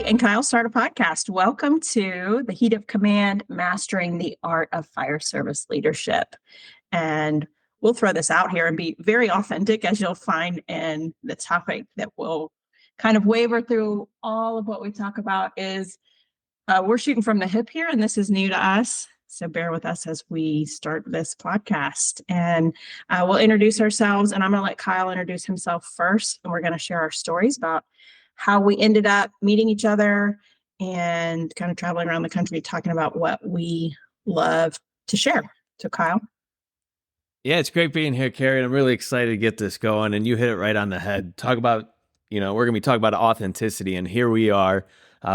and Kyle start a podcast. Welcome to the Heat of Command, Mastering the Art of Fire Service Leadership. And we'll throw this out here and be very authentic, as you'll find in the topic that will kind of waver through all of what we talk about is we're shooting from the hip here, and this is new to us. So bear with us as we start this podcast. And we'll introduce ourselves, and I'm going to let Kyle introduce himself first, and we're going to share our stories about how we ended up meeting each other and kind of traveling around the country talking about what we love to share. So Kyle. Yeah, it's great being here, Kerry. And I'm really excited to get this going. And you hit it right on the head. Talk about, we're going to be talking about authenticity. And here we are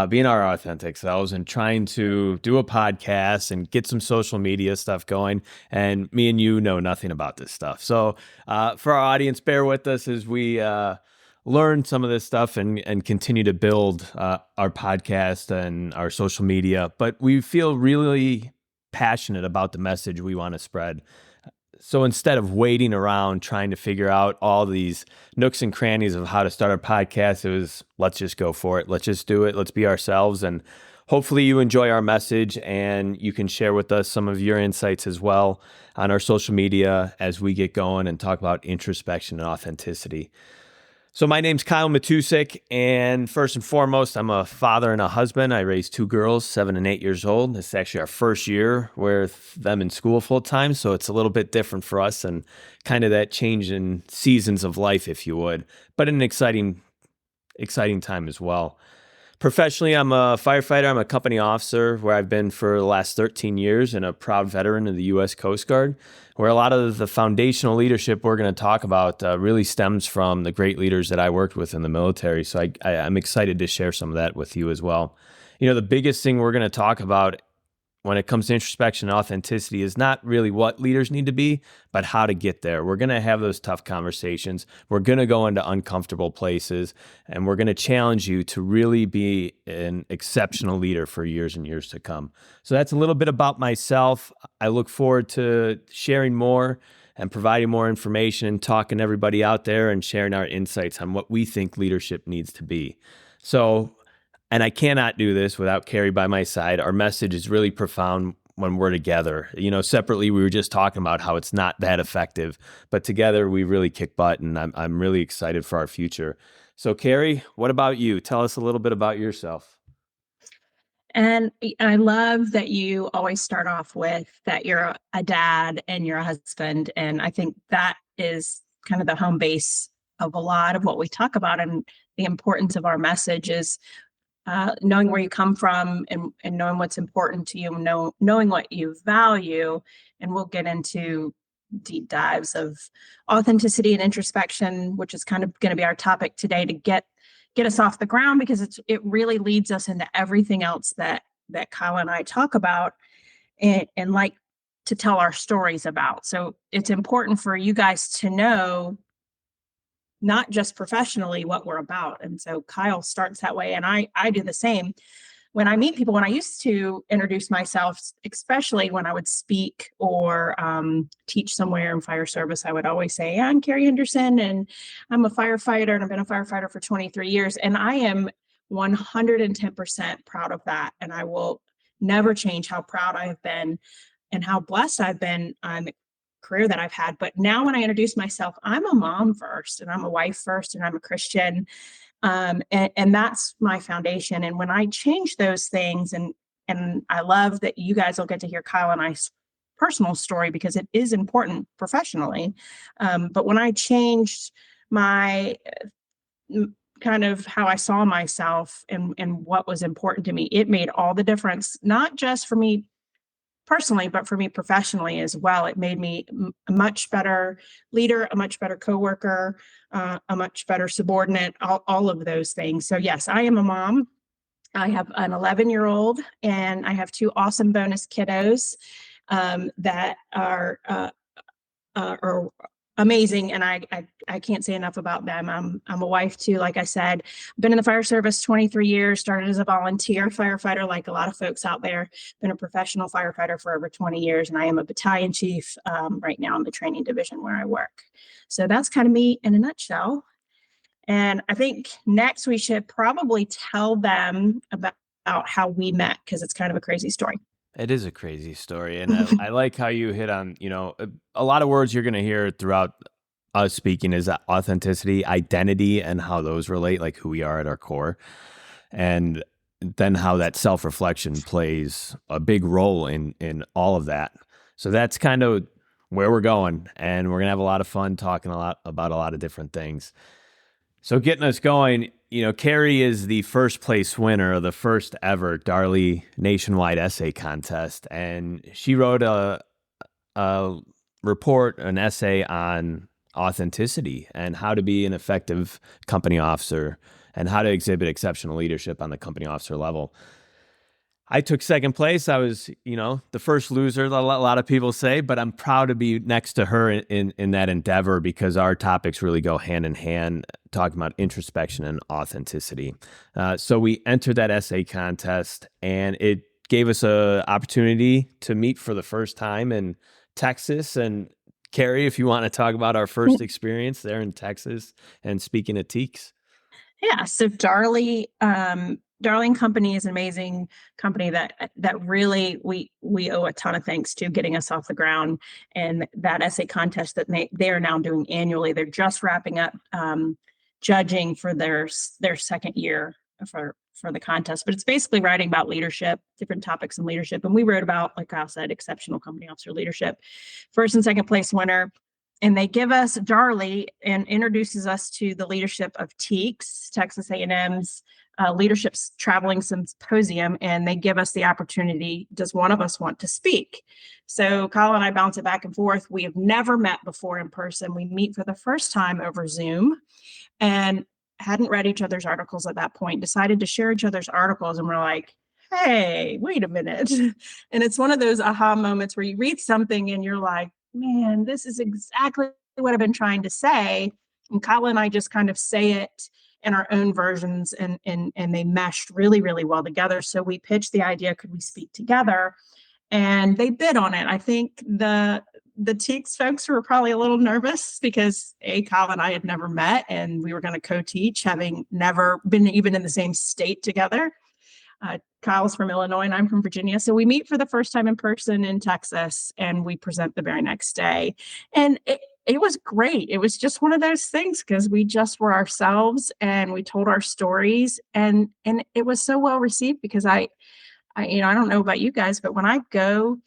being our authentic selves and trying to do a podcast and get some social media stuff going. And me and you know nothing about this stuff. So for our audience, bear with us as we learn some of this stuff and continue to build our podcast and our social media. But we feel really passionate about the message we want to spread. So instead of waiting around trying to figure out all these nooks and crannies of how to start our podcast, it was, let's just go for it. Let's just do it. Let's be ourselves. And hopefully you enjoy our message and you can share with us some of your insights as well on our social media as we get going and talk about introspection and authenticity. So my name's Kyle Matusik, and first and foremost, I'm a father and a husband. I raised two girls, 7 and 8 years old. This is actually our first year with them in school full time, so it's a little bit different for us and kind of that change in seasons of life, if you would, but an exciting time as well. Professionally, I'm a firefighter. I'm a company officer where I've been for the last 13 years and a proud veteran of the U.S. Coast Guard, where a lot of the foundational leadership we're going to talk about really stems from the great leaders that I worked with in the military. So I'm excited to share some of that with you as well. The biggest thing we're going to talk about when it comes to introspection and authenticity is not really what leaders need to be, but how to get there. We're going to have those tough conversations. We're going to go into uncomfortable places, and we're going to challenge you to really be an exceptional leader for years and years to come. So that's a little bit about myself. I look forward to sharing more and providing more information, talking to everybody out there and sharing our insights on what we think leadership needs to be. And I cannot do this without Kerry by my side. Our message is really profound when we're together. Separately, we were just talking about how it's not that effective, but together we really kick butt, and I'm really excited for our future. So Kerry, what about you? Tell us a little bit about yourself. And I love that you always start off with that you're a dad and you're a husband. And I think that is kind of the home base of a lot of what we talk about, and the importance of our message is knowing where you come from and knowing what's important to you, knowing what you value. And we'll get into deep dives of authenticity and introspection, which is kind of going to be our topic today to get us off the ground, because it really leads us into everything else that Kyle and I talk about and like to tell our stories about. So it's important for you guys to know not just professionally what we're about. And so Kyle starts that way, and I do the same. When I meet people, when I used to introduce myself, especially when I would speak or teach somewhere in fire service, I would always say, I'm Kerry Henderson, and I'm a firefighter, and I've been a firefighter for 23 years. And I am 110% proud of that. And I will never change how proud I have been and how blessed I've been on the career that I've had. But now when I introduce myself, I'm a mom first, and I'm a wife first, and I'm a Christian. And that's my foundation. And when I change those things, and I love that you guys will get to hear Kyle and I's personal story, because it is important professionally. But when I changed my kind of how I saw myself and what was important to me, it made all the difference, not just for me personally, but for me professionally as well. It made me a much better leader, a much better coworker, a much better subordinate, all of those things. So yes, I am a mom. I have an 11-year-old, and I have two awesome bonus kiddos that are amazing. And I can't say enough about them. I'm a wife too. Like I said, been in the fire service 23 years, started as a volunteer firefighter, like a lot of folks out there, been a professional firefighter for over 20 years. And I am a battalion chief right now in the training division where I work. So that's kind of me in a nutshell. And I think next we should probably tell them about how we met, because it's kind of a crazy story. It is a crazy story. And I like how you hit on, a lot of words you're going to hear throughout us speaking is authenticity, identity, and how those relate, like who we are at our core. And then how that self-reflection plays a big role in all of that. So that's kind of where we're going. And we're going to have a lot of fun talking a lot about a lot of different things. So getting us going, Kerry is the first place winner of the first ever Darley nationwide essay contest. And she wrote a report, an essay on authenticity and how to be an effective company officer and how to exhibit exceptional leadership on the company officer level. I took second place. I was, the first loser, a lot of people say, but I'm proud to be next to her in that endeavor because our topics really go hand in hand, talking about introspection and authenticity. So we entered that essay contest, and it gave us an opportunity to meet for the first time in Texas. And Kerry, if you want to talk about our first experience there in Texas and speaking at TEACS. Yeah. So Darling Company is an amazing company that really we owe a ton of thanks to getting us off the ground. And that essay contest that they are now doing annually. They're just wrapping up judging for their second year for the contest. But it's basically writing about leadership, different topics in leadership. And we wrote about, like Kyle said, exceptional company officer leadership. First and second place winner. And they give us Darley and introduces us to the leadership of TEACS, Texas A&M's Leadership Traveling Symposium, and they give us the opportunity, does one of us want to speak? So Kyle and I bounce it back and forth. We have never met before in person. We meet for the first time over Zoom and hadn't read each other's articles at that point, decided to share each other's articles, and we're like, hey, wait a minute. And it's one of those aha moments where you read something and you're like, man, this is exactly what I've been trying to say. And Kyle and I just kind of say it in our own versions, and they meshed really, really well together. So we pitched the idea, could we speak together? And they bid on it. I think the TEACS folks were probably a little nervous because Kyle and I had never met, and we were going to co-teach, having never been even in the same state together. Kyle's from Illinois and I'm from Virginia. So we meet for the first time in person in Texas, and we present the very next day. And it was great. It was just one of those things because we just were ourselves and we told our stories, and it was so well received because I don't know about you guys, but when I go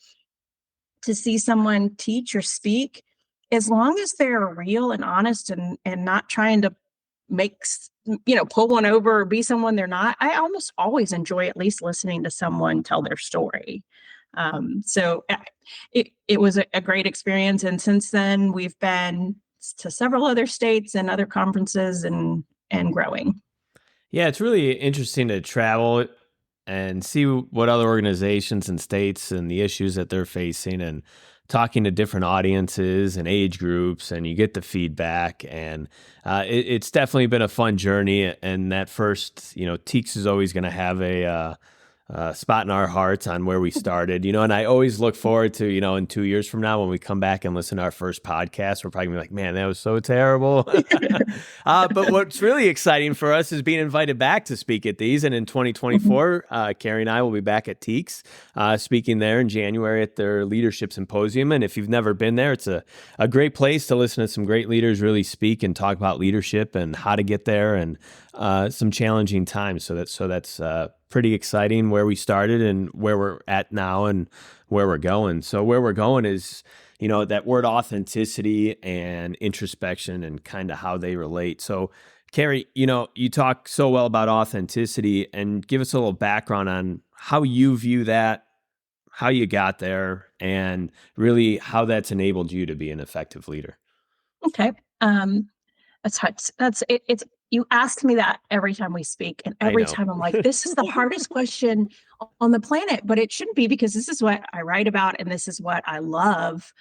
to see someone teach or speak, as long as they're real and honest and not trying to pull one over or be someone they're not, I almost always enjoy at least listening to someone tell their story. So it was a great experience. And since then we've been to several other states and other conferences and growing. Yeah, it's really interesting to travel and see what other organizations and states and the issues that they're facing, and talking to different audiences and age groups, and you get the feedback. And it's definitely been a fun journey. And that first, TEACS is always going to have a spot in our hearts on where we started, and I always look forward to, in 2 years from now, when we come back and listen to our first podcast, we're probably gonna be like, man, that was so terrible. But what's really exciting for us is being invited back to speak at these. And in 2024, Kerry and I will be back at TEACS, speaking there in January at their leadership symposium. And if you've never been there, it's a great place to listen to some great leaders really speak and talk about leadership and how to get there, and some challenging times. So that's pretty exciting where we started and where we're at now and where we're going. So where we're going is, that word authenticity and introspection and kind of how they relate. So Kerry, you talk so well about authenticity, and give us a little background on how you view that, how you got there, and really how that's enabled you to be an effective leader. Okay. That's it. You ask me that every time we speak, and every time I'm like, this is the hardest question on the planet, but it shouldn't be, because this is what I write about and this is what I love.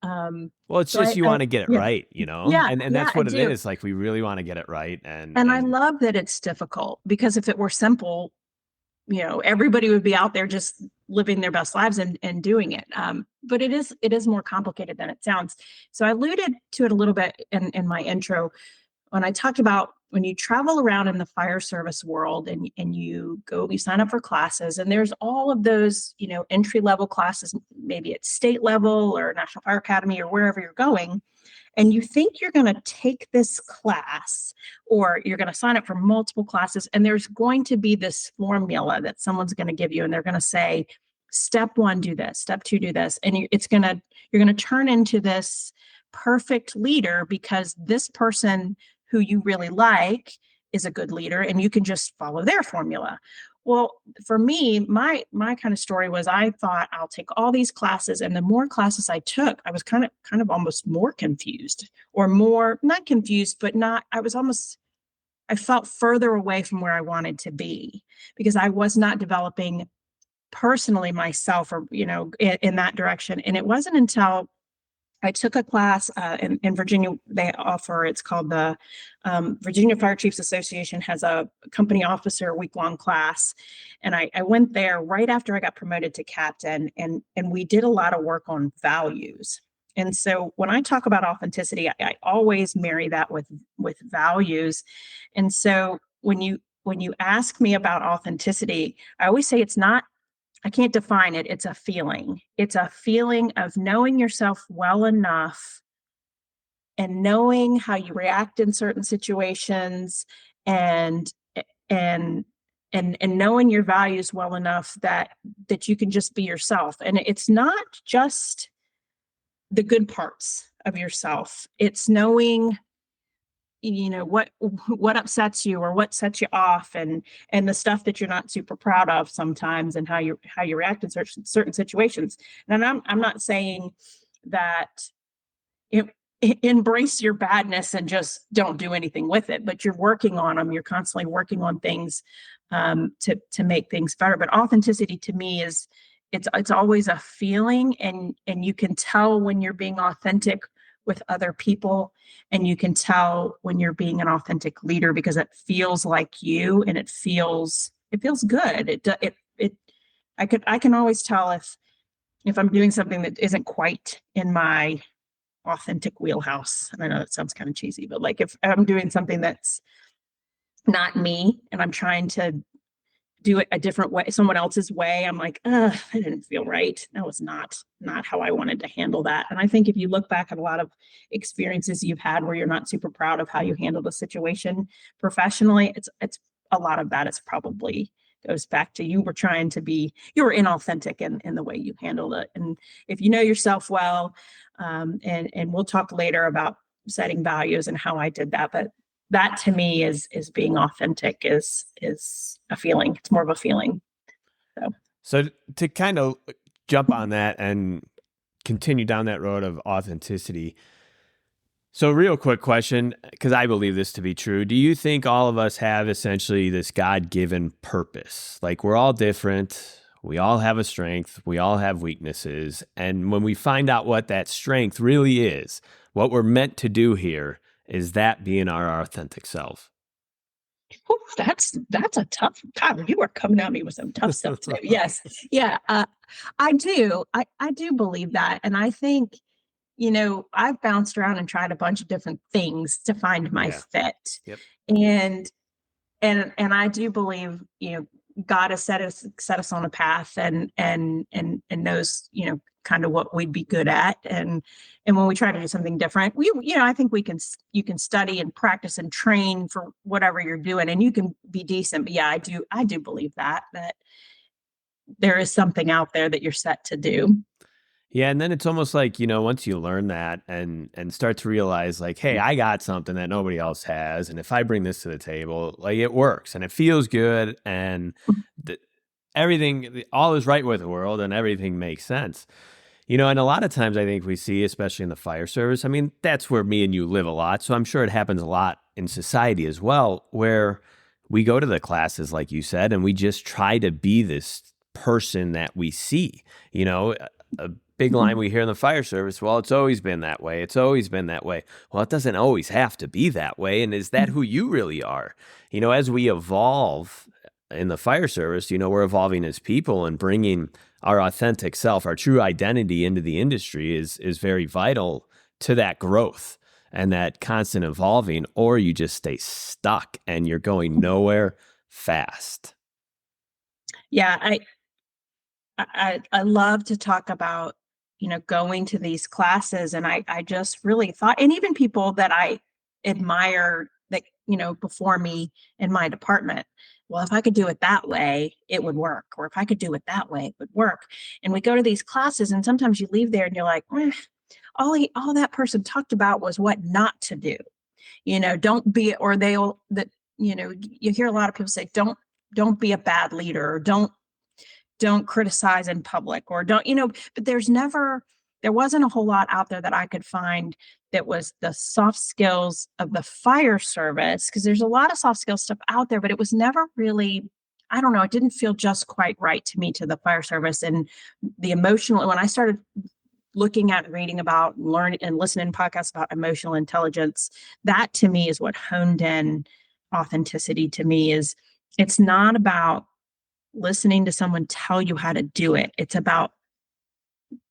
Well, it's just you want to get it right, Yeah, and that's what it is. Like, we really want to get it right. And I love that it's difficult, because if it were simple, everybody would be out there just living their best lives and doing it. But it is more complicated than it sounds. So I alluded to it a little bit in my intro. when I talked about when you travel around in the fire service world and you sign up for classes, and there's all of those, entry level classes, maybe at state level or National Fire Academy or wherever you're going, and you think you're going to take this class or you're going to sign up for multiple classes, and there's going to be this formula that someone's going to give you, and they're going to say, step one, do this, step two, do this. And you're going to turn into this perfect leader because this person who you really like is a good leader and you can just follow their formula. Well, for me, my kind of story was I thought I'll take all these classes, and the more classes I took, I was kind of almost more confused, or more not confused, but not. I felt further away from where I wanted to be because I was not developing personally myself, or in that direction. And it wasn't until I took a class in Virginia. They offer, it's called the Virginia Fire Chiefs Association has a company officer week-long class. And I went there right after I got promoted to captain, and we did a lot of work on values. And so when I talk about authenticity, I always marry that with values. And so when you ask me about authenticity, I always say I can't define it. It's a feeling. It's a feeling of knowing yourself well enough and knowing how you react in certain situations, and and and knowing your values well enough that you can just be yourself. And it's not just the good parts of yourself. It's knowing what upsets you or what sets you off, and the stuff that you're not super proud of sometimes, and how you react in certain situations. And I'm not saying that it, embrace your badness and just don't do anything with it, but you're working on them. You're constantly working on things to make things better. But authenticity to me is it's always a feeling, and you can tell when you're being authentic with other people, and you can tell when you're being an authentic leader because it feels like you, and it feels good. I can always tell if I'm doing something that isn't quite in my authentic wheelhouse. And I know that sounds kind of cheesy, but like if I'm doing something that's not me and I'm trying to do it a different way, someone else's way, I'm like, I didn't feel right. That was not how I wanted to handle that. And I think if you look back at a lot of experiences you've had where you're not super proud of how you handled a situation professionally, it's a lot of that is probably goes back to you were inauthentic in the way you handled it. And if you know yourself well, and we'll talk later about setting values and how I did that, but that to me is being authentic, is a feeling. It's more of a feeling. So to kind of jump on that and continue down that road of authenticity. So real quick question, because I believe this to be true. Do you think all of us have essentially this God-given purpose? Like we're all different. We all have a strength. We all have weaknesses. And when we find out what that strength really is, what we're meant to do here, is that being our authentic self? Ooh, that's a tough. Kyle, you are coming at me with some tough stuff today. Yes, yeah, I do. I do believe that, and I think I've bounced around and tried a bunch of different things to find my fit, Yep. and I do believe God has set us on a path, and knows kind of what we'd be good at, and when we try to do something different, I think you can study and practice and train for whatever you're doing, and you can be decent. But yeah, I do believe that there is something out there that you're set to do. Yeah, and then it's almost like, once you learn that and start to realize like, hey, I got something that nobody else has, and if I bring this to the table, like it works and it feels good, and everything, all is right with the world, and everything makes sense. And a lot of times I think we see, especially in the fire service, I mean, that's where me and you live a lot, so I'm sure it happens a lot in society as well, where we go to the classes, like you said, and we just try to be this person that we see, a big line we hear in the fire service. Well, it's always been that way. It's always been that way. Well, it doesn't always have to be that way. And is that who you really are? As we evolve in the fire service, we're evolving as people, and bringing our authentic self, our true identity into the industry is very vital to that growth. and that constant evolving, or you just stay stuck and you're going nowhere fast. Yeah, I love to talk about, going to these classes, and I just really thought, and even people that I admire that, before me in my department, well, if I could do it that way, it would work. Or if I could do it that way, it would work. And we go to these classes, and sometimes you leave there and you're like, all that person talked about was what not to do. Don't be, or they'll that, you hear a lot of people say, don't be a bad leader, or don't criticize in public, or don't, but there wasn't a whole lot out there that I could find that was the soft skills of the fire service, because there's a lot of soft skill stuff out there, but it was never really, I don't know, it didn't feel just quite right to me, to the fire service. And the emotional, when I started looking at and reading about and learning and listening to podcasts about emotional intelligence, that to me is what honed in authenticity. To me, is it's not about listening to someone tell you how to do it. It's about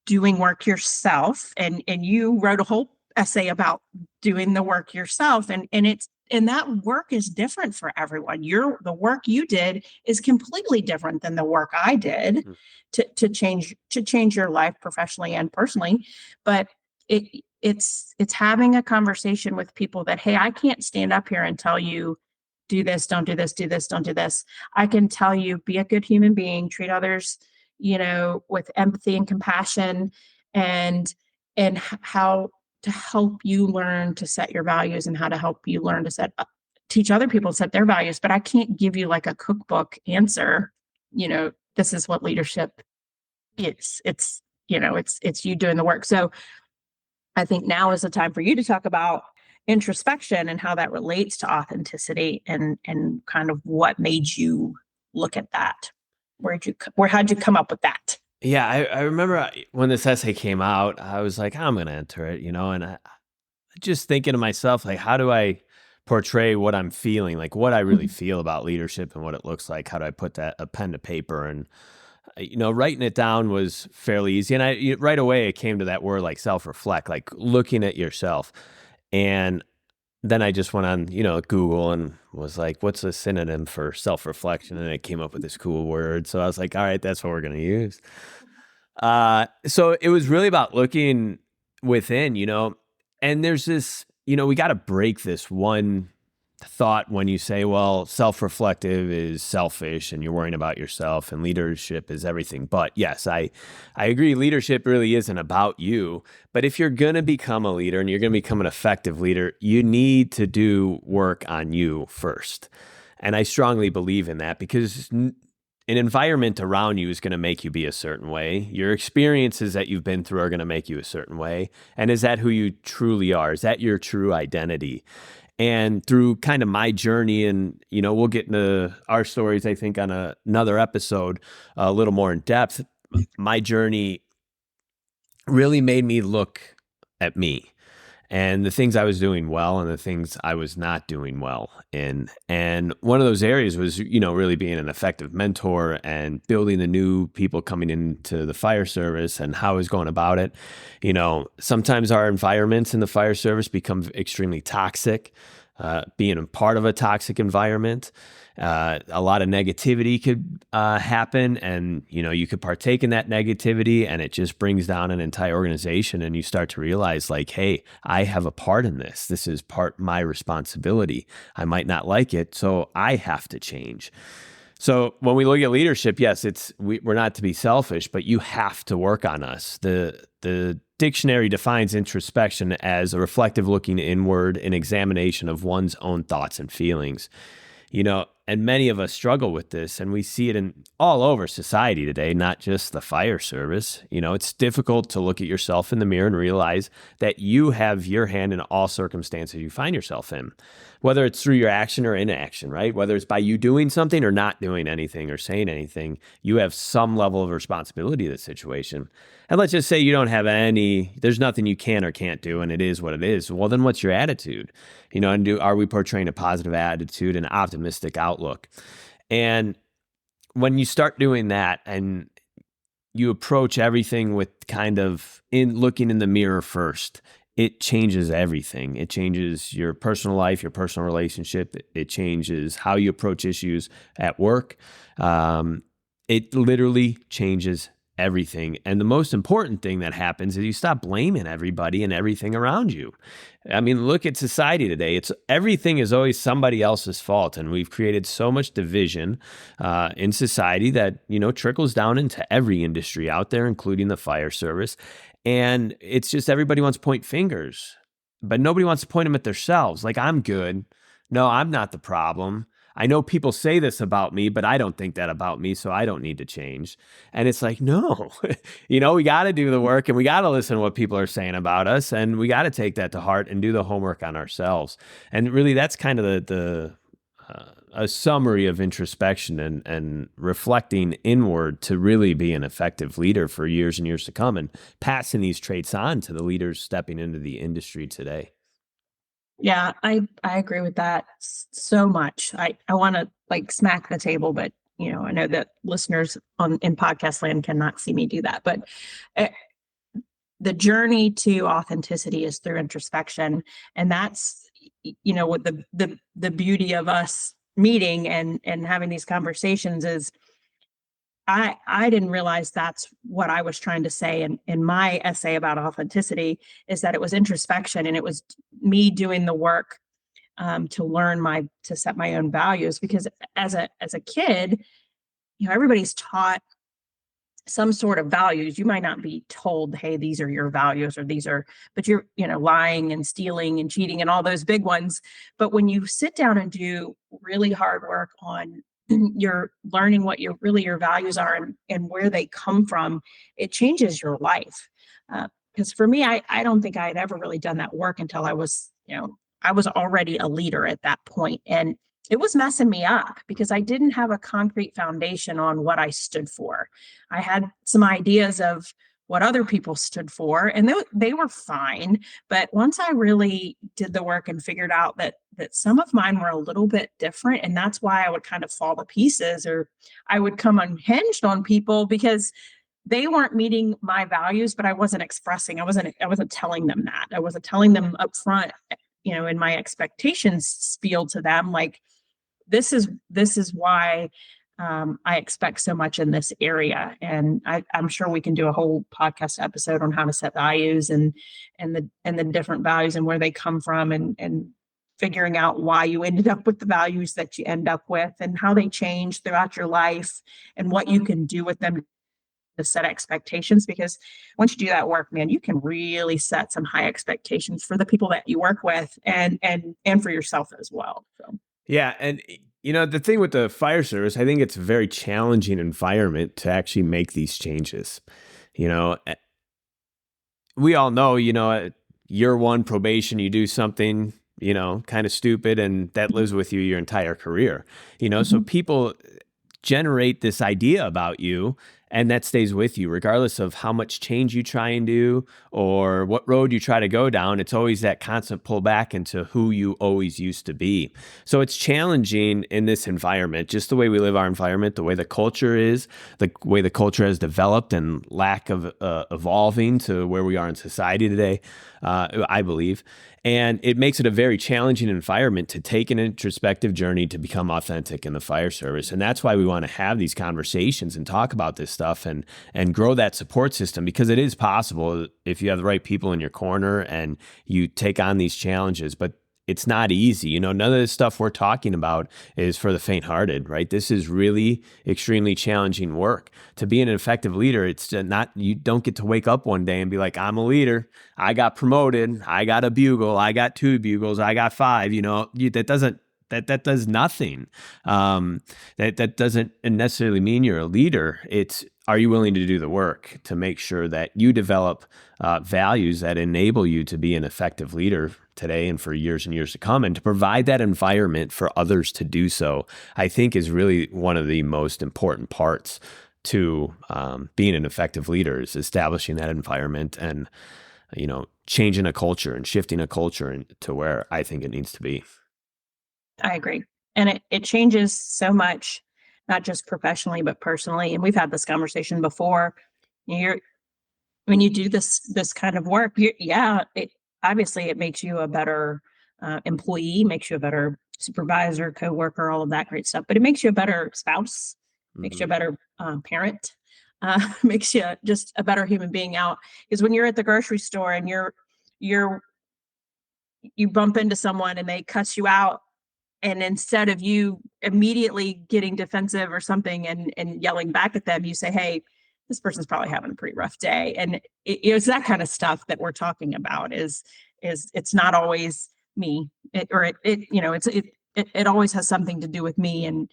doing work yourself. And you wrote a whole essay about doing the work yourself. And that work is different for everyone. The work you did is completely different than the work I did to change your life professionally and personally. But it's having a conversation with people that, hey, I can't stand up here and tell you, do this, don't do this, do this, don't do this. I can tell you, be a good human being, treat others, with empathy and compassion, and how to help you learn to set your values, and how to help you learn to teach other people to set their values. But I can't give you like a cookbook answer. This is what leadership is. It's you doing the work. So I think now is the time for you to talk about introspection and how that relates to authenticity, and kind of what made you look at that. How'd you come up with that? Yeah, I remember when this essay came out, I was like, I'm going to enter it, and I just thinking to myself, like, how do I portray what I'm feeling, like what I really Mhm. feel about leadership and what it looks like? How do I put that a pen to paper? And writing it down was fairly easy. And right away it came to that word, like self-reflect, like looking at yourself. And then I just went on, Google and was like, what's a synonym for self-reflection? And it came up with this cool word. So I was like, all right, that's what we're going to use. So it was really about looking within, and there's this, we got to break this one thought when you say, well, self-reflective is selfish and you're worrying about yourself, and leadership is everything. But yes, I agree. Leadership really isn't about you. But if you're going to become a leader and you're going to become an effective leader, you need to do work on you first. And I strongly believe in that, because an environment around you is going to make you be a certain way. Your experiences that you've been through are going to make you a certain way. And is that who you truly are? Is that your true identity? And through kind of my journey, and, we'll get into our stories, I think, on another episode, a little more in depth. My journey really made me look at me and the things I was doing well and the things I was not doing well in. And one of those areas was, really being an effective mentor and building the new people coming into the fire service and how I was going about it. Sometimes our environments in the fire service become extremely toxic. Being a part of a toxic environment, a lot of negativity could happen, and you could partake in that negativity, and it just brings down an entire organization. And you start to realize, like, hey, I have a part in this. This is part my responsibility. I might not like it, so I have to change. So when we look at leadership, yes, we're not to be selfish, but you have to work on us. The dictionary defines introspection as a reflective looking inward, an examination of one's own thoughts and feelings. And many of us struggle with this, and we see it in all over society today, not just the fire service. It's difficult to look at yourself in the mirror and realize that you have your hand in all circumstances you find yourself in, whether it's through your action or inaction, right? Whether it's by you doing something or not doing anything or saying anything, you have some level of responsibility to the situation. And let's just say you don't have there's nothing you can or can't do, and it is what it is. Well, then what's your attitude? And are we portraying a positive attitude and optimistic outlook? And when you start doing that and you approach everything with kind of looking in the mirror first, it changes everything. It changes your personal life, your personal relationship. It changes how you approach issues at work. It literally changes everything. And the most important thing that happens is you stop blaming everybody and everything around you. I mean, look at society today. It's everything is always somebody else's fault, and we've created so much division in society that trickles down into every industry out there, including the fire service. And it's just everybody wants to point fingers, but nobody wants to point them at themselves. Like, I'm good. No, I'm not the problem. I know people say this about me, but I don't think that about me, so I don't need to change. And it's like, no, we got to do the work, and we got to listen to what people are saying about us, and we got to take that to heart and do the homework on ourselves. And really, that's kind of a summary of introspection and reflecting inward to really be an effective leader for years and years to come, and passing these traits on to the leaders stepping into the industry today. Yeah, I agree with that so much. I want to like smack the table, but I know that listeners in podcast land cannot see me do that. But uh, the journey to authenticity is through introspection, and that's what the beauty of us meeting and having these conversations is. I didn't realize that's what I was trying to say in my essay about authenticity, is that it was introspection, and it was me doing the work to set my own values. Because as a kid, everybody's taught some sort of values. You might not be told, hey, these are your values, or these are, but you're lying and stealing and cheating and all those big ones. But when you sit down and do really hard work on you're learning what your values are, and where they come from, it changes your life. Because for me, I don't think I had ever really done that work until I was already a leader at that point. And it was messing me up because I didn't have a concrete foundation on what I stood for. I had some ideas of what other people stood for, and they were fine. But once I really did the work and figured out that some of mine were a little bit different, and that's why I would kind of fall to pieces, or I would come unhinged on people because they weren't meeting my values, but I wasn't expressing. I wasn't telling them that. I wasn't telling them up front, in my expectations spiel to them, like, this is why I expect so much in this area. And I'm sure we can do a whole podcast episode on how to set values and the different values and where they come from, and figuring out why you ended up with the values that you end up with, and how they change throughout your life, and what you can do with them to set expectations. Because once you do that work, man, you can really set some high expectations for the people that you work with, and for yourself as well. So. Yeah. And, the thing with the fire service, I think it's a very challenging environment to actually make these changes. We all know, year one probation, you do something, kind of stupid, and that lives with you your entire career. So people generate this idea about you, and that stays with you regardless of how much change you try and do or what road you try to go down. It's always that constant pullback into who you always used to be. So it's challenging in this environment, just the way we live our environment, the way the culture is, the way the culture has developed, and lack of evolving to where we are in society today, I believe. And it makes it a very challenging environment to take an introspective journey to become authentic in the fire service. And that's why we want to have these conversations and talk about this stuff, and grow that support system, because it is possible if you have the right people in your corner and you take on these challenges. But it's not easy. None of this stuff we're talking about is for the faint-hearted, right? This is really extremely challenging work. To be an effective leader, it's not, you don't get to wake up one day and be like, I'm a leader. I got promoted. I got a bugle. I got 2 bugles. I got 5. That does nothing. That doesn't necessarily mean you're a leader. It's, are you willing to do the work to make sure that you develop values that enable you to be an effective leader today and for years and years to come, and to provide that environment for others to do so, I think is really one of the most important parts to being an effective leader, is establishing that environment and, changing a culture and shifting a culture to where I think it needs to be. I agree. And it changes so much, not just professionally, but personally. And we've had this conversation before. When you do this kind of work, obviously it makes you a better employee, makes you a better supervisor, coworker, all of that great stuff. But it makes you a better spouse, makes you a Hmm. better parent, makes you just a better human being out. Because when you're at the grocery store and you're you bump into someone and they cuss you out, and instead of you immediately getting defensive or something and yelling back at them, you say, hey, this person's probably having a pretty rough day. And it's that kind of stuff that we're talking about. Is it's not always me, it always has something to do with me and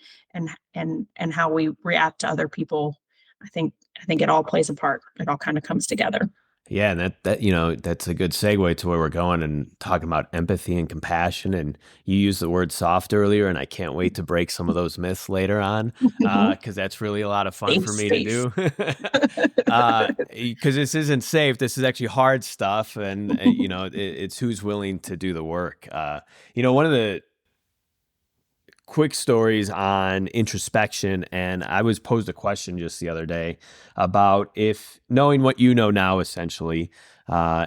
how we react to other people. I think it all plays a part. It all kind of comes together. Yeah, and that's a good segue to where we're going and talking about empathy and compassion. And you used the word soft earlier, and I can't wait to break some of those myths later on, because that's really a lot of fun Safe for me to space. do. Because this isn't safe. This is actually hard stuff, and it's who's willing to do the work. One of the quick stories on introspection. And I was posed a question just the other day about, if knowing what you know now, essentially,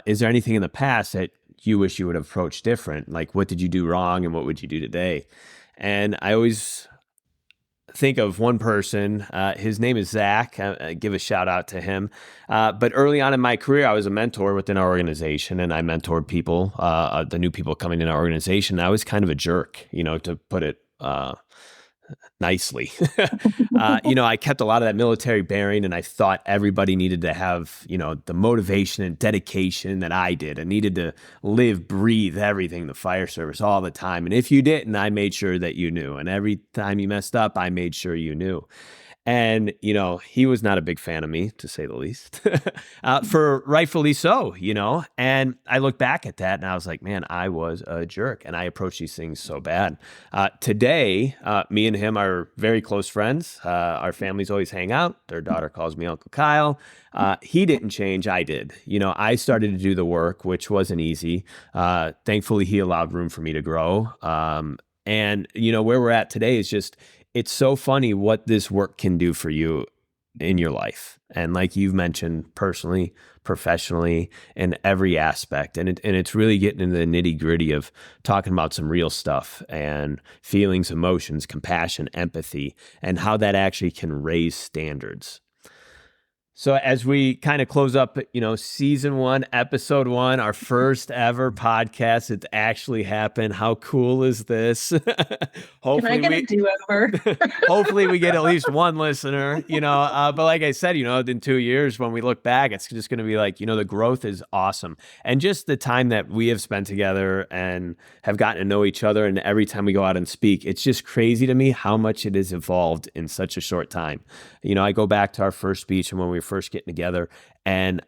is there anything in the past that you wish you would have approached different? Like, what did you do wrong and what would you do today? And I always think of one person. His name is Zach. I give a shout out to him. But early on in my career, I was a mentor within our organization, and I mentored people, the new people coming in our organization. I was kind of a jerk, to put it nicely. I kept a lot of that military bearing, and I thought everybody needed to have, the motivation and dedication that I did. I needed to live, breathe everything, the fire service all the time. And if you didn't, I made sure that you knew. And every time you messed up, I made sure you knew. And, he was not a big fan of me, to say the least, for rightfully so, and I look back at that and I was like, man, I was a jerk and I approach these things so bad. Today, me and him are very close friends. Our families always hang out. Their daughter calls me Uncle Kyle. He didn't change. I did. I started to do the work, which wasn't easy. Thankfully, he allowed room for me to grow. And where we're at today is just, it's so funny what this work can do for you in your life. And like you've mentioned, personally, professionally, in every aspect. And it's really getting into the nitty gritty of talking about some real stuff and feelings, emotions, compassion, empathy, and how that actually can raise standards. So as we kind of close up, season 1, episode 1, our first ever podcast, it's actually happened. How cool is this? Can I Hopefully get a we do-over? hopefully we get at least one listener, but like I said, in 2 years, when we look back, it's just going to be like, the growth is awesome. And just the time that we have spent together and have gotten to know each other. And every time we go out and speak, it's just crazy to me how much it has evolved in such a short time. I go back to our first speech and when we were first getting together, and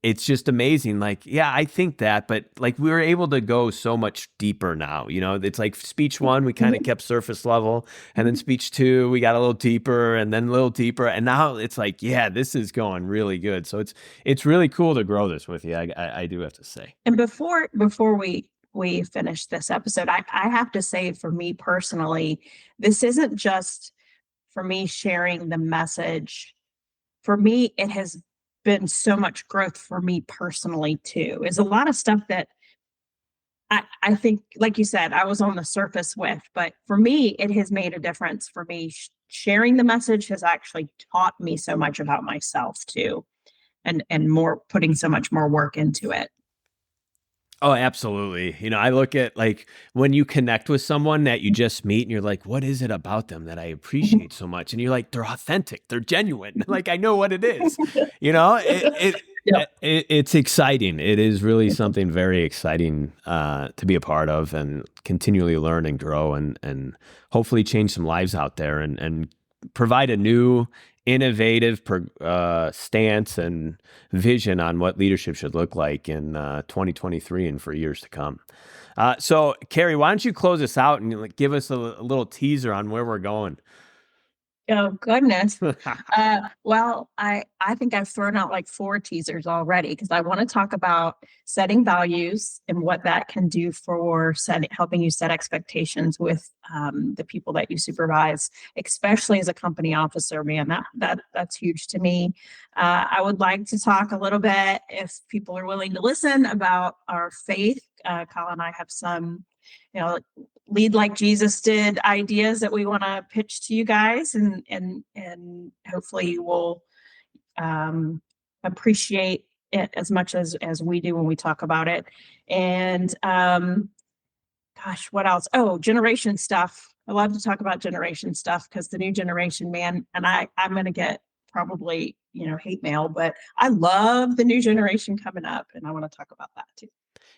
it's just amazing. Like, yeah, I think that, but like we were able to go so much deeper now. It's like speech 1, we kind of kept surface level, and then speech 2, we got a little deeper, and then a little deeper, and now it's like, yeah, this is going really good. So it's really cool to grow this with you. I do have to say. And before we finish this episode, I have to say, for me personally, this isn't just for me sharing the message. For me, it has been so much growth for me personally too. Is a lot of stuff that I think, like you said, I was on the surface with, but for me, it has made a difference. For me, sharing the message has actually taught me so much about myself too, and more, putting so much more work into it. Oh, absolutely. I look at, like, when you connect with someone that you just meet and you're like, what is it about them that I appreciate so much? And you're like, they're authentic, they're genuine. Like, I know what it is. Yep. It's exciting. It is really something very exciting to be a part of, and continually learn and grow, and hopefully change some lives out there, and provide a new, innovative stance and vision on what leadership should look like in 2023 and for years to come. So, Kerry, why don't you close us out and, like, give us a little teaser on where we're going? Oh goodness. Well, I think I've thrown out like four teasers already because I want to talk about setting values and what that can do for helping you set expectations with the people that you supervise, especially as a company officer. Man, that's huge to me. I would like to talk a little bit, if people are willing to listen, about our faith. Kyle and I have some, you know, lead like Jesus did ideas that we want to pitch to you guys, and hopefully you will appreciate it as much as we do when we talk about it. And gosh, what else? Oh, generation stuff. I love to talk about generation stuff because the new generation, man, and I'm going to get probably, hate mail, but I love the new generation coming up, and I want to talk about that too.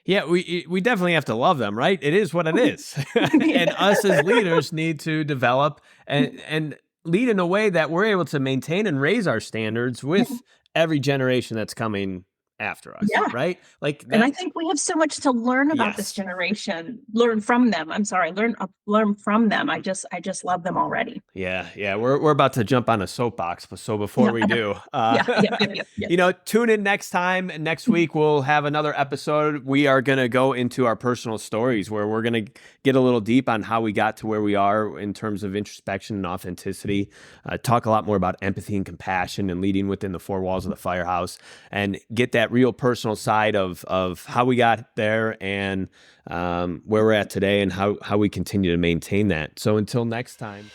Yeah, we definitely have to love them, right? It is what it is. And us as leaders need to develop and lead in a way that we're able to maintain and raise our standards with every generation that's coming after us, Yeah. right? Like And I that. think we have so much to learn about this Yes. generation, learn from them. I'm sorry, learn from them. I just love them already. Yeah, yeah, we're about to jump on a soapbox, but so before Yeah, we do, yeah, yeah, yeah, yeah, yeah. tune in next time. Next week we'll have another episode. We are gonna go into our personal stories where we're gonna get a little deep on how we got to where we are in terms of introspection and authenticity. Talk a lot more about empathy and compassion and leading within the four walls of the firehouse, and get that real personal side of how we got there and where we're at today and how we continue to maintain that. So until next time.